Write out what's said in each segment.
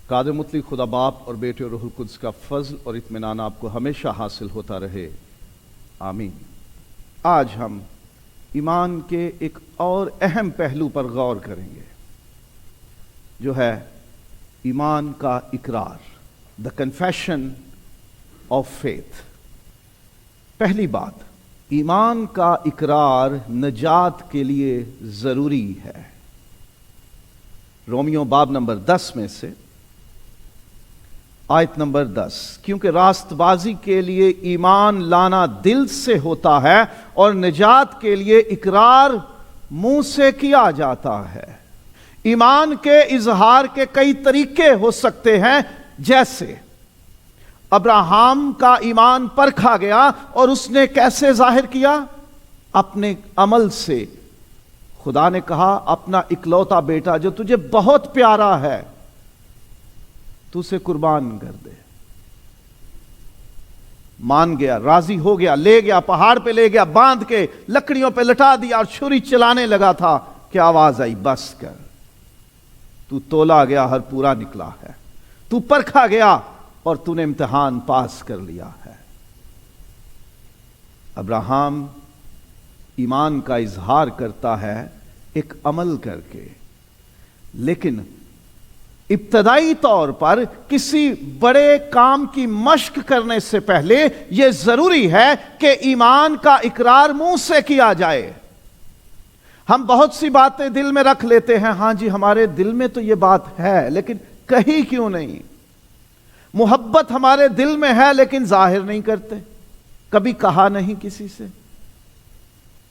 قادر مطلق خدا باپ اور بیٹے اور روح القدس کا فضل اور اطمینان آپ کو ہمیشہ حاصل ہوتا رہے، آمین۔ آج ہم ایمان کے ایک اور اہم پہلو پر غور کریں گے، جو ہے ایمان کا اقرار، دا کنفیشن آف فیتھ۔ پہلی بات، ایمان کا اقرار نجات کے لیے ضروری ہے۔ رومیو باب نمبر 10 میں سے آیت نمبر 10، کیونکہ راست بازی کے لیے ایمان لانا دل سے ہوتا ہے اور نجات کے لیے اقرار منہ سے کیا جاتا ہے۔ ایمان کے اظہار کے کئی طریقے ہو سکتے ہیں، جیسے ابراہیم کا ایمان پرکھا گیا اور اس نے کیسے ظاہر کیا؟ اپنے عمل سے۔ خدا نے کہا اپنا اکلوتا بیٹا جو تجھے بہت پیارا ہے تو اسے قربان کر دے۔ مان گیا، راضی ہو گیا، لے گیا، پہاڑ پہ لے گیا، باندھ کے لکڑیوں پہ لٹا دیا اور چھری چلانے لگا تھا کہ آواز آئی، بس کر، تو تولا گیا، ہر پورا نکلا ہے، تو پرکھا گیا اور تو نے امتحان پاس کر لیا ہے۔ ابراہیم ایمان کا اظہار کرتا ہے ایک عمل کر کے، لیکن ابتدائی طور پر کسی بڑے کام کی مشق کرنے سے پہلے یہ ضروری ہے کہ ایمان کا اقرار منہ سے کیا جائے۔ ہم بہت سی باتیں دل میں رکھ لیتے ہیں، ہاں جی ہمارے دل میں تو یہ بات ہے، لیکن کہی کیوں نہیں؟ محبت ہمارے دل میں ہے لیکن ظاہر نہیں کرتے، کبھی کہا نہیں کسی سے۔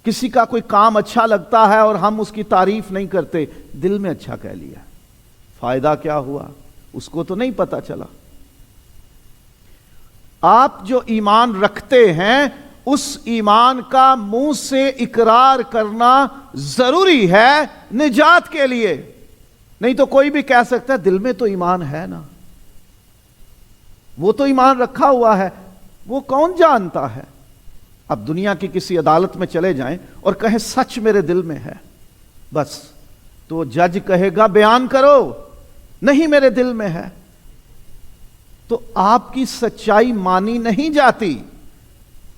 کسی کا کوئی کام اچھا لگتا ہے اور ہم اس کی تعریف نہیں کرتے، دل میں اچھا کہہ لیا، فائدہ کیا ہوا؟ اس کو تو نہیں پتا چلا۔ آپ جو ایمان رکھتے ہیں اس ایمان کا منہ سے اقرار کرنا ضروری ہے نجات کے لیے، نہیں تو کوئی بھی کہہ سکتا ہے دل میں تو ایمان ہے نا، وہ تو ایمان رکھا ہوا ہے، وہ کون جانتا ہے؟ اب دنیا کی کسی عدالت میں چلے جائیں اور کہیں سچ میرے دل میں ہے، بس تو جج کہے گا بیان کرو، نہیں میرے دل میں ہے، تو آپ کی سچائی مانی نہیں جاتی۔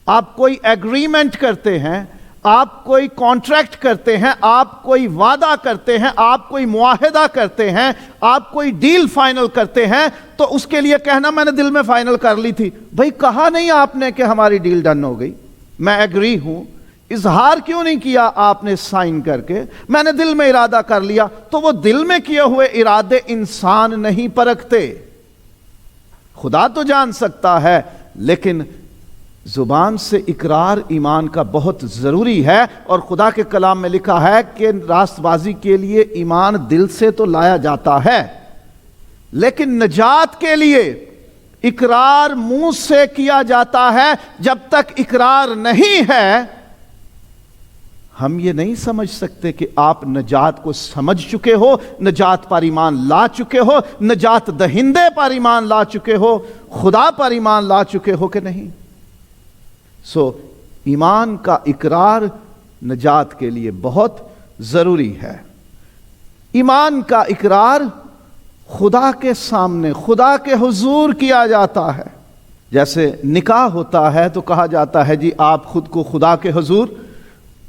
آپ کوئی ایگریمنٹ کرتے ہیں، آپ کوئی کانٹریکٹ کرتے ہیں، آپ کوئی وعدہ کرتے ہیں، آپ کوئی معاہدہ کرتے ہیں، آپ کوئی ڈیل فائنل کرتے ہیں، تو اس کے لیے کہنا میں نے دل میں فائنل کر لی تھی، بھئی کہا نہیں آپ نے کہ ہماری ڈیل ڈن ہو گئی، میں ایگری ہوں، اظہار کیوں نہیں کیا آپ نے سائن کر کے؟ میں نے دل میں ارادہ کر لیا۔ تو وہ دل میں کیے ہوئے ارادے انسان نہیں پرکھتے، خدا تو جان سکتا ہے، لیکن زبان سے اقرار ایمان کا بہت ضروری ہے، اور خدا کے کلام میں لکھا ہے کہ راست بازی کے لیے ایمان دل سے تو لایا جاتا ہے، لیکن نجات کے لیے اقرار منہ سے کیا جاتا ہے۔ جب تک اقرار نہیں ہے ہم یہ نہیں سمجھ سکتے کہ آپ نجات کو سمجھ چکے ہو، نجات پر ایمان لا چکے ہو، نجات دہندے پر ایمان لا چکے ہو، خدا پر ایمان لا چکے ہو کہ نہیں۔ سو ایمان کا اقرار نجات کے لیے بہت ضروری ہے۔ ایمان کا اقرار خدا کے سامنے، خدا کے حضور کیا جاتا ہے۔ جیسے نکاح ہوتا ہے تو کہا جاتا ہے جی آپ خود کو خدا کے حضور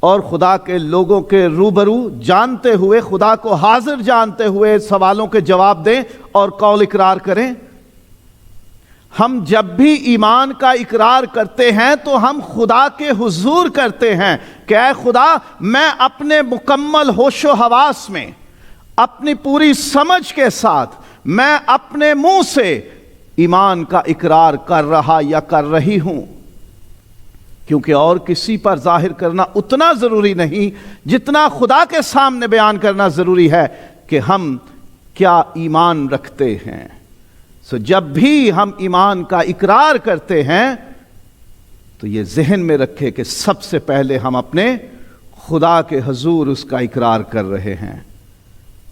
اور خدا کے لوگوں کے روبرو جانتے ہوئے، خدا کو حاضر جانتے ہوئے سوالوں کے جواب دیں اور قول اقرار کریں۔ ہم جب بھی ایمان کا اقرار کرتے ہیں تو ہم خدا کے حضور کرتے ہیں کہ اے خدا، میں اپنے مکمل ہوش و حواس میں، اپنی پوری سمجھ کے ساتھ، میں اپنے منہ سے ایمان کا اقرار کر رہا یا کر رہی ہوں، کیونکہ اور کسی پر ظاہر کرنا اتنا ضروری نہیں جتنا خدا کے سامنے بیان کرنا ضروری ہے کہ ہم کیا ایمان رکھتے ہیں۔ سو جب بھی ہم ایمان کا اقرار کرتے ہیں تو یہ ذہن میں رکھے کہ سب سے پہلے ہم اپنے خدا کے حضور اس کا اقرار کر رہے ہیں،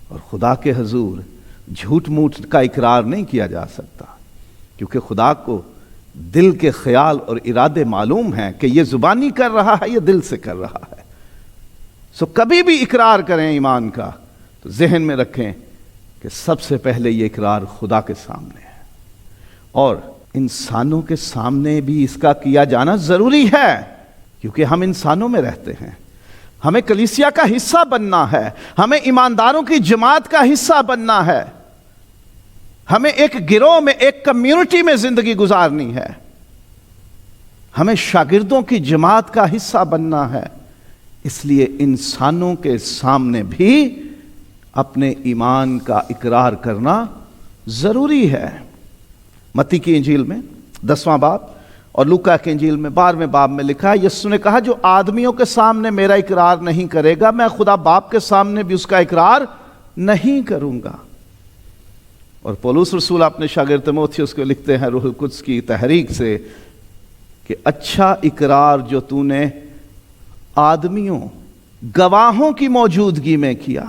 اور خدا کے حضور جھوٹ موٹ کا اقرار نہیں کیا جا سکتا، کیونکہ خدا کو دل کے خیال اور ارادے معلوم ہیں کہ یہ زبانی کر رہا ہے، یہ دل سے کر رہا ہے۔ سو کبھی بھی اقرار کریں ایمان کا تو ذہن میں رکھیں کہ سب سے پہلے یہ اقرار خدا کے سامنے ہے، اور انسانوں کے سامنے بھی اس کا کیا جانا ضروری ہے، کیونکہ ہم انسانوں میں رہتے ہیں، ہمیں کلیسیا کا حصہ بننا ہے، ہمیں ایمانداروں کی جماعت کا حصہ بننا ہے، ہمیں ایک گروہ میں، ایک کمیونٹی میں زندگی گزارنی ہے، ہمیں شاگردوں کی جماعت کا حصہ بننا ہے۔ اس لیے انسانوں کے سامنے بھی اپنے ایمان کا اقرار کرنا ضروری ہے۔ متی کی انجیل میں 10واں باب اور لوکا کی انجیل میں 12ویں باب میں لکھا ہے، یسوع نے کہا جو آدمیوں کے سامنے میرا اقرار نہیں کرے گا، میں خدا باپ کے سامنے بھی اس کا اقرار نہیں کروں گا۔ اور پولس رسول اپنے شاگرد تیموتھیوس کو لکھتے ہیں روح القدس کی تحریک سے کہ اچھا اقرار جو تو نے آدمیوں، گواہوں کی موجودگی میں کیا۔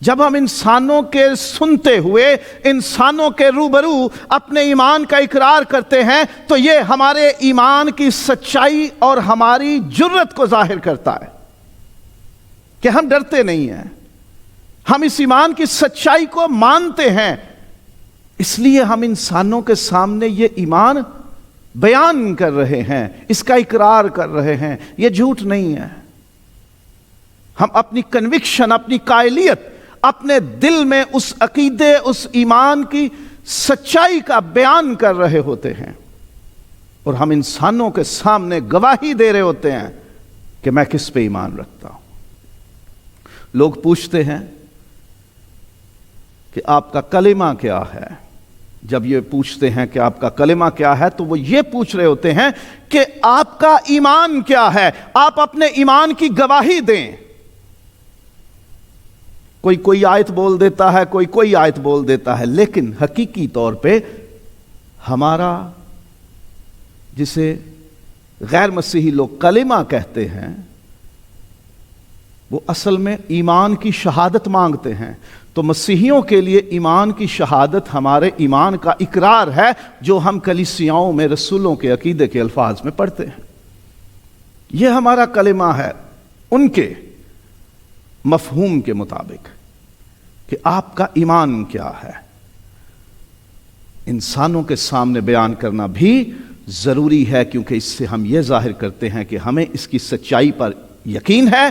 جب ہم انسانوں کے سنتے ہوئے، انسانوں کے روبرو اپنے ایمان کا اقرار کرتے ہیں تو یہ ہمارے ایمان کی سچائی اور ہماری جرت کو ظاہر کرتا ہے کہ ہم ڈرتے نہیں ہیں، ہم اس ایمان کی سچائی کو مانتے ہیں، اس لیے ہم انسانوں کے سامنے یہ ایمان بیان کر رہے ہیں، اس کا اقرار کر رہے ہیں، یہ جھوٹ نہیں ہے۔ ہم اپنی کنوکشن، اپنی قائلیت، اپنے دل میں اس عقیدے، اس ایمان کی سچائی کا بیان کر رہے ہوتے ہیں، اور ہم انسانوں کے سامنے گواہی دے رہے ہوتے ہیں کہ میں کس پہ ایمان رکھتا ہوں۔ لوگ پوچھتے ہیں کہ آپ کا کلمہ کیا ہے؟ جب یہ پوچھتے ہیں کہ آپ کا کلمہ کیا ہے تو وہ یہ پوچھ رہے ہوتے ہیں کہ آپ کا ایمان کیا ہے، آپ اپنے ایمان کی گواہی دیں۔ کوئی آیت بول دیتا ہے، کوئی آیت بول دیتا ہے، لیکن حقیقی طور پہ ہمارا، جسے غیر مسیحی لوگ کلمہ کہتے ہیں، وہ اصل میں ایمان کی شہادت مانگتے ہیں۔ تو مسیحیوں کے لیے ایمان کی شہادت ہمارے ایمان کا اقرار ہے جو ہم کلیسیاؤں میں رسولوں کے عقیدے کے الفاظ میں پڑھتے ہیں۔ یہ ہمارا کلمہ ہے ان کے مفہوم کے مطابق کہ آپ کا ایمان کیا ہے۔ انسانوں کے سامنے بیان کرنا بھی ضروری ہے، کیونکہ اس سے ہم یہ ظاہر کرتے ہیں کہ ہمیں اس کی سچائی پر یقین ہے،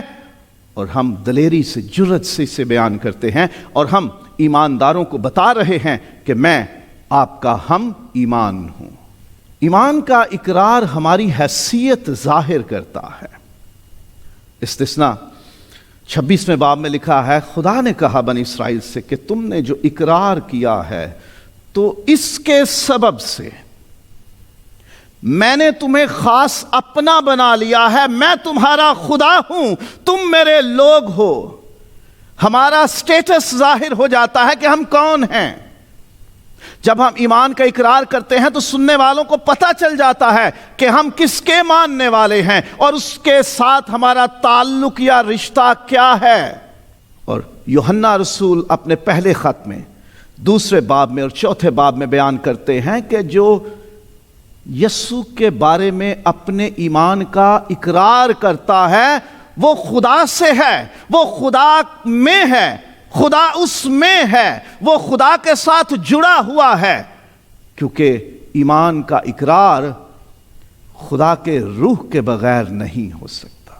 اور ہم دلیری سے، جرت سے اسے بیان کرتے ہیں، اور ہم ایمانداروں کو بتا رہے ہیں کہ میں آپ کا ہم ایمان ہوں۔ ایمان کا اقرار ہماری حیثیت ظاہر کرتا ہے۔ استثناء 26ویں باب میں لکھا ہے، خدا نے کہا بنی اسرائیل سے کہ تم نے جو اقرار کیا ہے تو اس کے سبب سے میں نے تمہیں خاص اپنا بنا لیا ہے، میں تمہارا خدا ہوں، تم میرے لوگ ہو۔ ہمارا سٹیٹس ظاہر ہو جاتا ہے کہ ہم کون ہیں۔ جب ہم ایمان کا اقرار کرتے ہیں تو سننے والوں کو پتہ چل جاتا ہے کہ ہم کس کے ماننے والے ہیں اور اس کے ساتھ ہمارا تعلق یا رشتہ کیا ہے۔ اور یوحنا رسول اپنے پہلے خط میں 2 باب میں اور 4 باب میں بیان کرتے ہیں کہ جو یسوع کے بارے میں اپنے ایمان کا اقرار کرتا ہے وہ خدا سے ہے، وہ خدا میں ہے، خدا اس میں ہے، وہ خدا کے ساتھ جڑا ہوا ہے، کیونکہ ایمان کا اقرار خدا کے روح کے بغیر نہیں ہو سکتا۔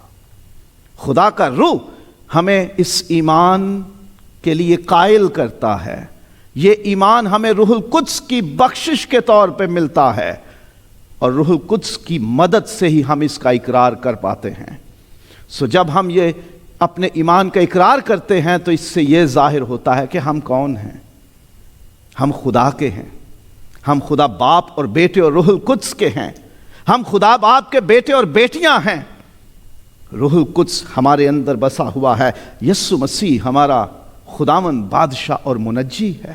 خدا کا روح ہمیں اس ایمان کے لیے قائل کرتا ہے۔ یہ ایمان ہمیں روح القدس کی بخشش کے طور پہ ملتا ہے، اور روح القدس کی مدد سے ہی ہم اس کا اقرار کر پاتے ہیں۔ جب ہم یہ اپنے ایمان کا اقرار کرتے ہیں تو اس سے یہ ظاہر ہوتا ہے کہ ہم کون ہیں۔ ہم خدا کے ہیں، ہم خدا باپ اور بیٹے اور روح القدس کے ہیں، ہم خدا باپ کے بیٹے اور بیٹیاں ہیں۔ روح القدس ہمارے اندر بسا ہوا ہے، یسوع مسیح ہمارا خداوند، بادشاہ اور منجی ہے۔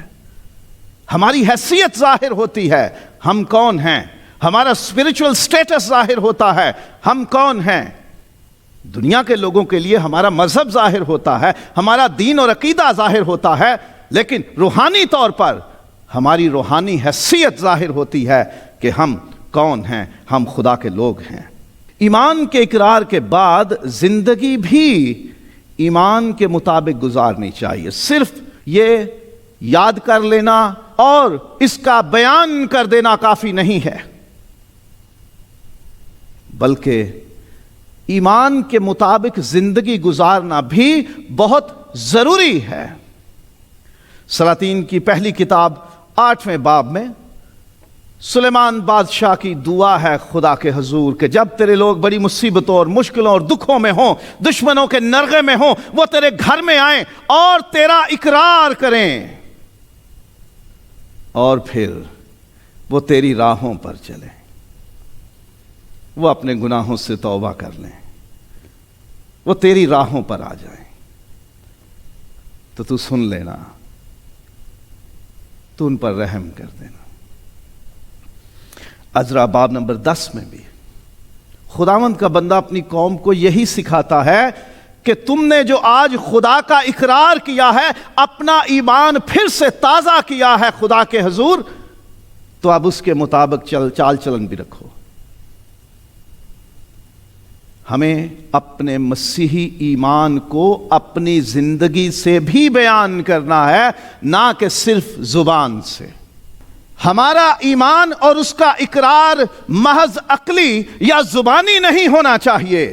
ہماری حیثیت ظاہر ہوتی ہے، ہم کون ہیں، ہمارا اسپرچول سٹیٹس ظاہر ہوتا ہے، ہم کون ہیں۔ دنیا کے لوگوں کے لیے ہمارا مذہب ظاہر ہوتا ہے، ہمارا دین اور عقیدہ ظاہر ہوتا ہے، لیکن روحانی طور پر ہماری روحانی حیثیت ظاہر ہوتی ہے کہ ہم کون ہیں، ہم خدا کے لوگ ہیں۔ ایمان کے اقرار کے بعد زندگی بھی ایمان کے مطابق گزارنی چاہیے۔ صرف یہ یاد کر لینا اور اس کا بیان کر دینا کافی نہیں ہے، بلکہ ایمان کے مطابق زندگی گزارنا بھی بہت ضروری ہے۔ سلاطین کی پہلی کتاب 8ویں باب میں سلیمان بادشاہ کی دعا ہے خدا کے حضور کہ جب تیرے لوگ بڑی مصیبتوں اور مشکلوں اور دکھوں میں ہوں، دشمنوں کے نرغے میں ہوں، وہ تیرے گھر میں آئیں اور تیرا اقرار کریں، اور پھر وہ تیری راہوں پر چلیں، وہ اپنے گناہوں سے توبہ کر لیں، وہ تیری راہوں پر آ جائیں، تو سن لینا، تو ان پر رحم کر دینا۔ عزرا باب نمبر 10 میں بھی خداوند کا بندہ اپنی قوم کو یہی سکھاتا ہے کہ تم نے جو آج خدا کا اقرار کیا ہے، اپنا ایمان پھر سے تازہ کیا ہے خدا کے حضور، تو اب اس کے مطابق چال چلن بھی رکھو۔ ہمیں اپنے مسیحی ایمان کو اپنی زندگی سے بھی بیان کرنا ہے، نہ کہ صرف زبان سے۔ ہمارا ایمان اور اس کا اقرار محض عقلی یا زبانی نہیں ہونا چاہیے،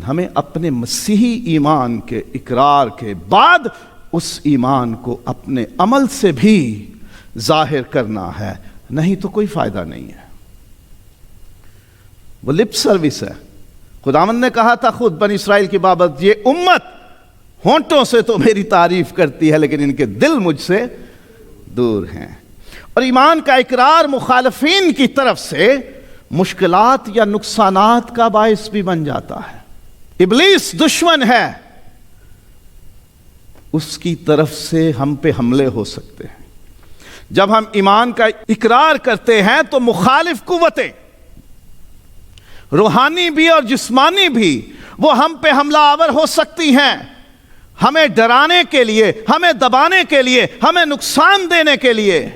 ہمیں اپنے مسیحی ایمان کے اقرار کے بعد اس ایمان کو اپنے عمل سے بھی ظاہر کرنا ہے، نہیں تو کوئی فائدہ نہیں ہے۔ وہ لپ سروس ہے۔ خداوند نے کہا تھا خود بنی اسرائیل کی بابت، یہ امت ہونٹوں سے تو میری تعریف کرتی ہے لیکن ان کے دل مجھ سے دور ہیں۔ اور ایمان کا اقرار مخالفین کی طرف سے مشکلات یا نقصانات کا باعث بھی بن جاتا ہے۔ ابلیس دشمن ہے، اس کی طرف سے ہم پہ حملے ہو سکتے ہیں۔ جب ہم ایمان کا اقرار کرتے ہیں تو مخالف قوتیں، روحانی بھی اور جسمانی بھی، وہ ہم پہ حملہ آور ہو سکتی ہیں، ہمیں ڈرانے کے لیے، ہمیں دبانے کے لیے، ہمیں نقصان دینے کے لیے،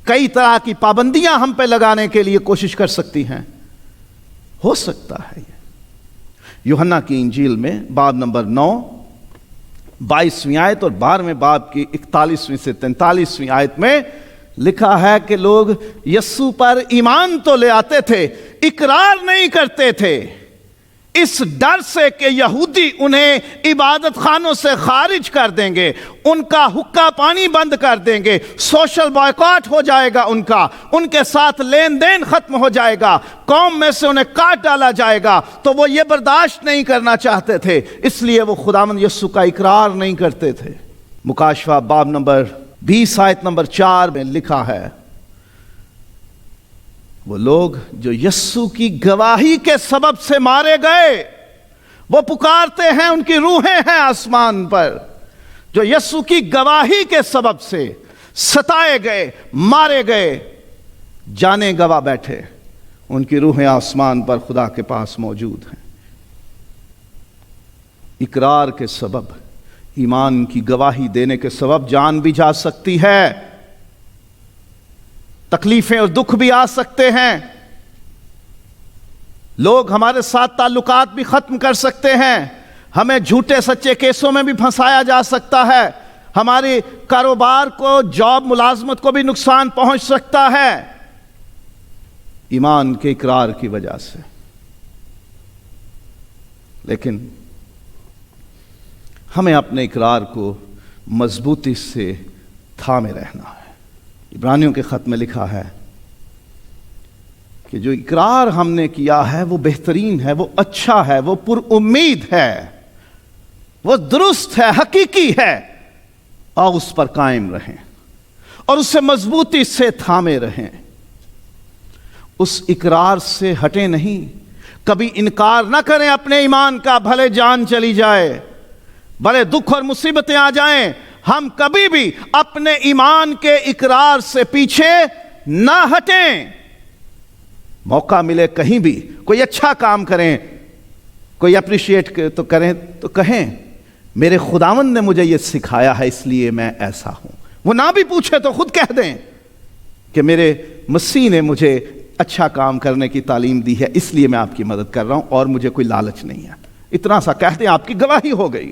کئی طرح کی پابندیاں ہم پہ لگانے کے لیے کوشش کر سکتی ہیں۔ ہو سکتا ہے یہ یوحنا کی انجیل میں باب نمبر 9 22ویں آیت اور 12ویں باب کی 41ویں سے 43ویں آیت میں لکھا ہے کہ لوگ یسوع پر ایمان تو لے آتے تھے، اقرار نہیں کرتے تھے، اس ڈر سے کہ یہودی انہیں عبادت خانوں سے خارج کر دیں گے، ان کا حقہ پانی بند کر دیں گے، سوشل بائیکاٹ ہو جائے گا ان کے ساتھ لین دین ختم ہو جائے گا، قوم میں سے انہیں کاٹ ڈالا جائے گا، تو وہ یہ برداشت نہیں کرنا چاہتے تھے، اس لیے وہ خداوند یسوع کا اقرار نہیں کرتے تھے۔ مکاشفہ باب نمبر 20 آیت نمبر 4 میں لکھا ہے، وہ لوگ جو یسوع کی گواہی کے سبب سے مارے گئے، وہ پکارتے ہیں، ان کی روحیں ہیں آسمان پر، جو یسوع کی گواہی کے سبب سے ستائے گئے، مارے گئے، جانے گواہ بیٹھے، ان کی روحیں آسمان پر خدا کے پاس موجود ہیں۔ اقرار کے سبب، ایمان کی گواہی دینے کے سبب جان بھی جا سکتی ہے، تکلیفیں اور دکھ بھی آ سکتے ہیں، لوگ ہمارے ساتھ تعلقات بھی ختم کر سکتے ہیں، ہمیں جھوٹے سچے کیسوں میں بھی پھنسایا جا سکتا ہے، ہمارے کاروبار کو، جاب، ملازمت کو بھی نقصان پہنچ سکتا ہے، ایمان کے اقرار کی وجہ سے۔ لیکن ہمیں اپنے اقرار کو مضبوطی سے تھامے رہنا ہے۔ عبرانیوں کے خط میں لکھا ہے کہ جو اقرار ہم نے کیا ہے وہ بہترین ہے، وہ اچھا ہے، وہ پر امید ہے، وہ درست ہے، حقیقی ہے، اور اس پر قائم رہیں اور اسے مضبوطی سے تھامے رہیں، اس اقرار سے ہٹیں نہیں، کبھی انکار نہ کریں اپنے ایمان کا، بھلے جان چلی جائے، بھلے دکھ اور مصیبتیں آ جائیں، ہم کبھی بھی اپنے ایمان کے اقرار سے پیچھے نہ ہٹیں۔ موقع ملے کہیں بھی کوئی اچھا کام کریں، کوئی اپریشیٹ تو کریں، تو کہیں میرے خداوند نے مجھے یہ سکھایا ہے اس لیے میں ایسا ہوں۔ وہ نہ بھی پوچھے تو خود کہہ دیں کہ میرے مسیح نے مجھے اچھا کام کرنے کی تعلیم دی ہے، اس لیے میں آپ کی مدد کر رہا ہوں اور مجھے کوئی لالچ نہیں ہے، اتنا سا کہہ دیں، آپ کی گواہی ہو گئی۔